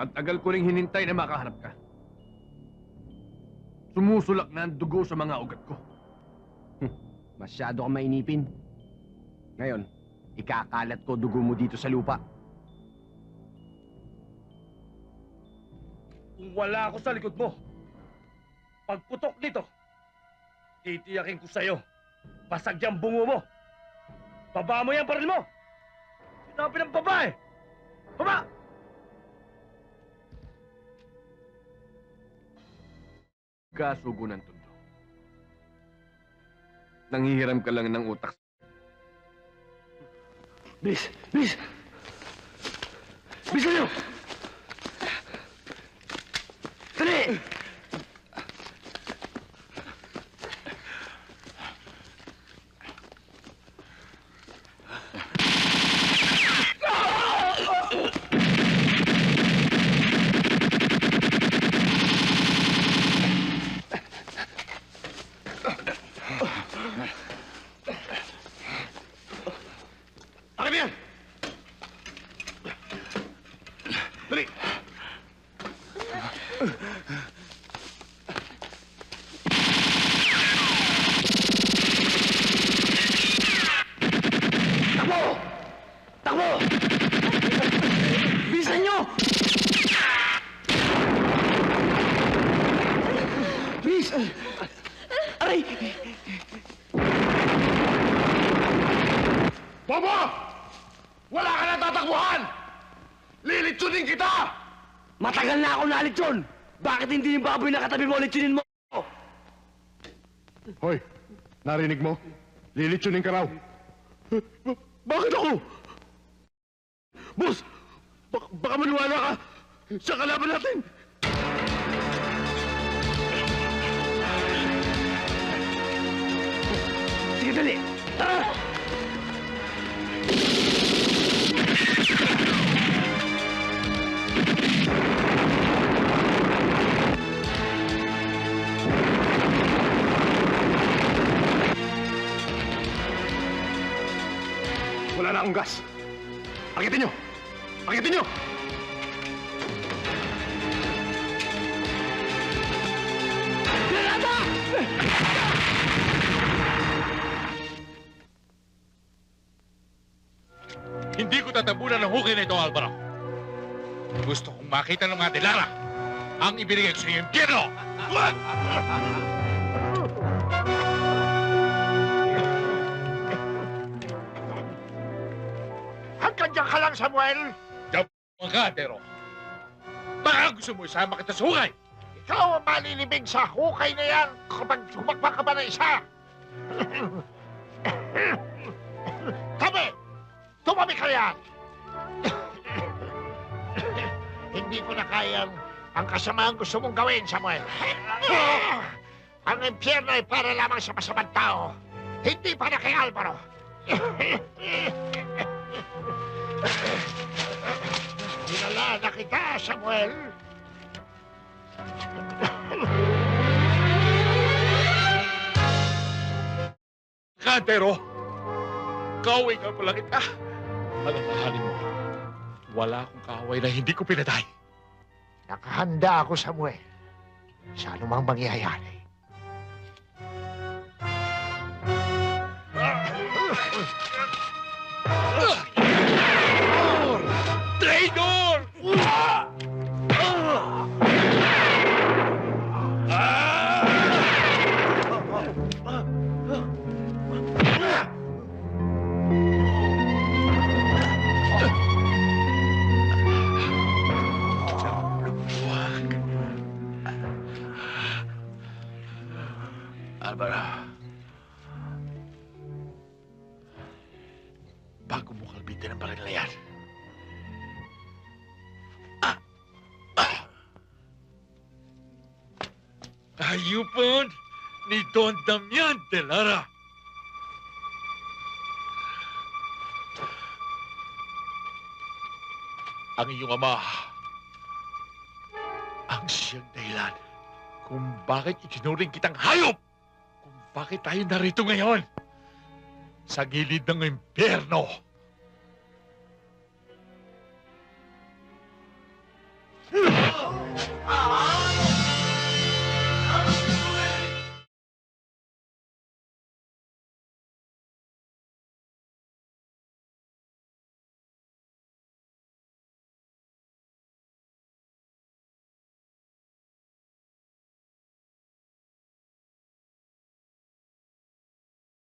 Ang tagal ko ring hinintay na makahanap ka. Sumusulak na ang dugo sa mga ugat ko. Masyado kang mainipin. Ngayon, ikakalat ko dugo mo dito sa lupa. Kung wala ako sa likod mo, pagputok nito, titiyakin ko sa'yo. Basag yung bungo mo. Baba mo yung baril mo. Sinabi ng babae. Baba! Kasugo ng tondo. Nanghihiram ka lang ng utak. Bis! Bis! Bis kayo! Dali! Akin yan! Dali! Takbo! Takbo! Bilisan nyo! Bilis! Aray! Bobo! Wala ka na tatakbuhan! Lilitsunin kita! Matagal na ako nalitsyon! Bakit hindi yung baboy na katabi mo litsunin mo? Hoy, narinig mo? Lilitsunin ka raw. Bakit ako? Boss! Baka maniwala ka sa kalaban natin! Sige, dali! Tara! Wala na akong gas. Akitin nyo! Akitin nyo! Hindi ko tatabunan ng hukay na ito, Alvaro. Gusto kong makita ng mga dilara ang ibinigay ko sa iyo, impyerno! Hanggang dyan ka lang, Samuel! Diyan ka, Tero. Baka gusto mo isama kita sa hukay! Ikaw ang malilibing sa hukay na yan kapag humakbang ka ba na isa! Tabi! Tumabi ka yan! Hindi ko na kayang ang kasamaang gusto mong gawin, Samuel. Ang impyerno ay para lamang sa masamang tao. Hindi para kay Alvaro. Dinala na kita, Samuel. Kantero! Kaaway ka pala kita. Alamahanin mo, wala akong kaaway na hindi ko pinatay. Nakahanda ako, Samuel, sa anumang mangyayari. Traidor! Alvaro, Bago mo kalbitin ang baril na yan, Hayupon ni Don Damian de Lara. Ang iyong ama ang siyang dahilan kung bakit itinuring kitang hayop, kung bakit tayo narito ngayon sa gilid ng impyerno.